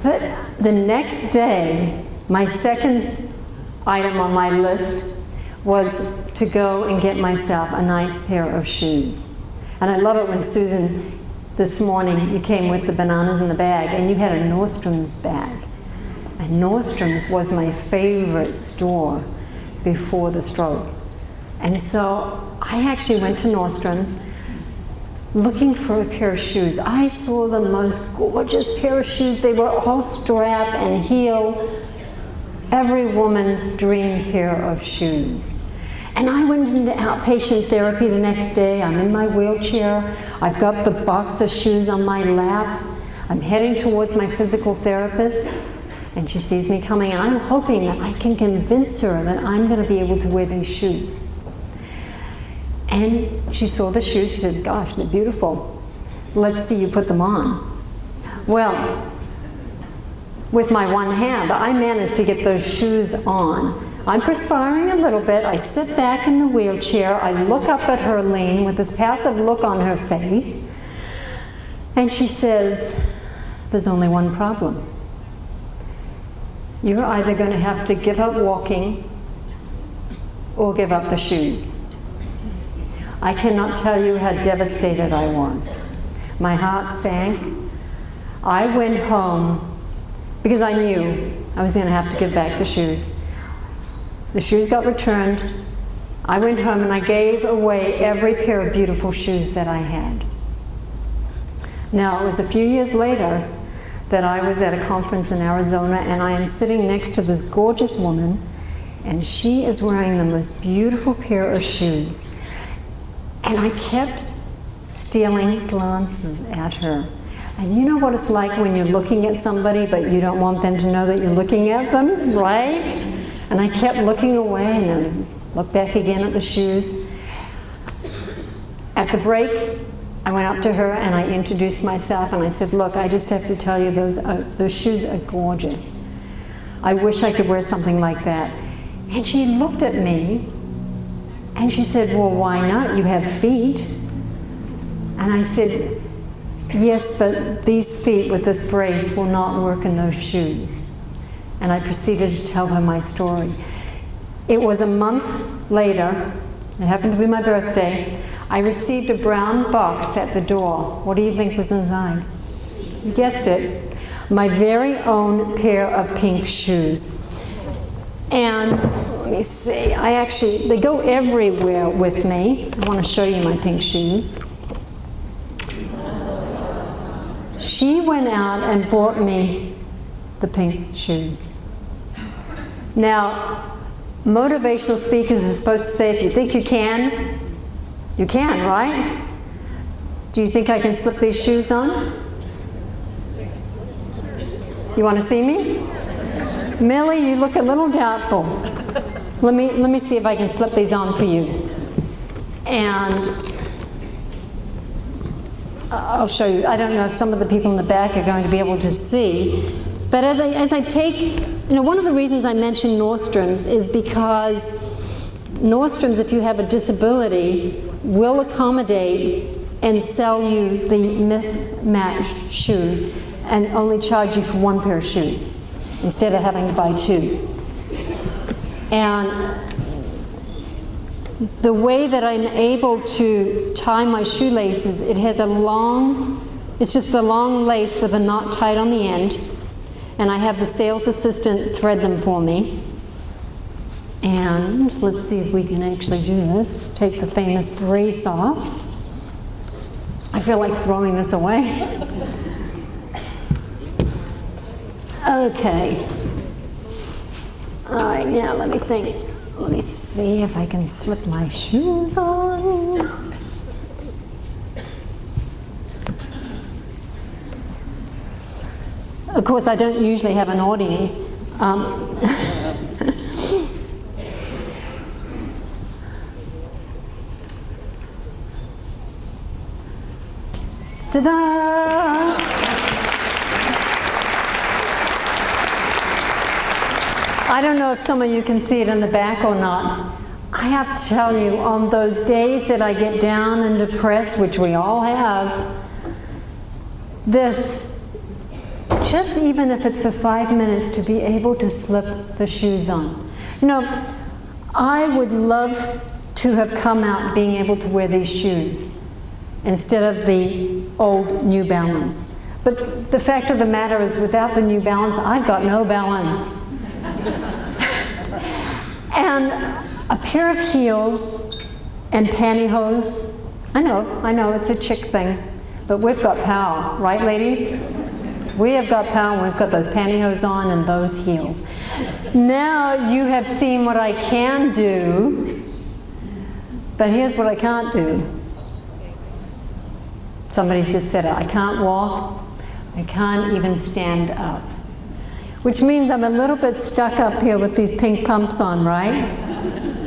But the next day, my second item on my list was to go and get myself a nice pair of shoes. And I love it when Susan, this morning, you came with the bananas in the bag, and you had a Nordstrom's bag. And Nordstrom's was my favorite store before the stroke. And so I actually went to Nordstrom's looking for a pair of shoes. I saw the most gorgeous pair of shoes. They were all strap and heel. Every woman's dream pair of shoes. And I went into outpatient therapy the next day. I'm in my wheelchair. I've got the box of shoes on my lap. I'm heading towards my physical therapist. And she sees me coming, and I'm hoping that I can convince her that I'm going to be able to wear these shoes. And she saw the shoes. She said, gosh, they're beautiful. Let's see you put them on. Well, with my one hand, I managed to get those shoes on. I'm perspiring a little bit. I sit back in the wheelchair. I look up at her lean with this passive look on her face. And she says, there's only one problem. You're either going to have to give up walking or give up the shoes. I cannot tell you how devastated I was. My heart sank. I went home because I knew I was going to have to give back the shoes. The shoes got returned. I went home and I gave away every pair of beautiful shoes that I had. Now, it was a few years later that I was at a conference in Arizona, and I am sitting next to this gorgeous woman, and she is wearing the most beautiful pair of shoes. And I kept stealing glances at her. And you know what it's like when you're looking at somebody, but you don't want them to know that you're looking at them, right? And I kept looking away, and then looked back again at the shoes. At the break, I went up to her and I introduced myself, and I said, look, I just have to tell you, those shoes are gorgeous. I wish I could wear something like that. And she looked at me and she said, well, why not? You have feet. And I said, yes, but these feet with this brace will not work in those shoes. And I proceeded to tell her my story. It was a month later, it happened to be my birthday, I received a brown box at the door. What do you think was inside? You guessed it. My very own pair of pink shoes. And let me see, they go everywhere with me. I want to show you my pink shoes. She went out and bought me the pink shoes. Now, motivational speakers are supposed to say, if you think you can, right? Do you think I can slip these shoes on? You want to see me? Millie, you look a little doubtful. Let me see if I can slip these on for you. And I'll show you. I don't know if some of the people in the back are going to be able to see. But as I take, one of the reasons I mention Nordstrom's is because Nordstrom's, if you have a disability, will accommodate and sell you the mismatched shoe and only charge you for one pair of shoes instead of having to buy two. And the way that I'm able to tie my shoelaces, it's just a long lace with a knot tied on the end, and I have the sales assistant thread them for me. And let's see if we can actually do this. Let's take the famous brace off. I feel like throwing this away. Okay. All right, now let me think. Let me see if I can slip my shoes on. Of course, I don't usually have an audience. Ta-da! I don't know if some of you can see it in the back or not. I have to tell you, on those days that I get down and depressed, which we all have, this just even if it's for 5 minutes, to be able to slip the shoes on. You know, I would love to have come out being able to wear these shoes instead of the old New Balance. But the fact of the matter is, without the New Balance, I've got no balance. And a pair of heels and pantyhose, I know, it's a chick thing, but we've got power, right, ladies? We have got power, and we've got those pantyhose on and those heels. Now you have seen what I can do, but here's what I can't do. Somebody just said it, I can't walk, I can't even stand up. Which means I'm a little bit stuck up here with these pink pumps on, right?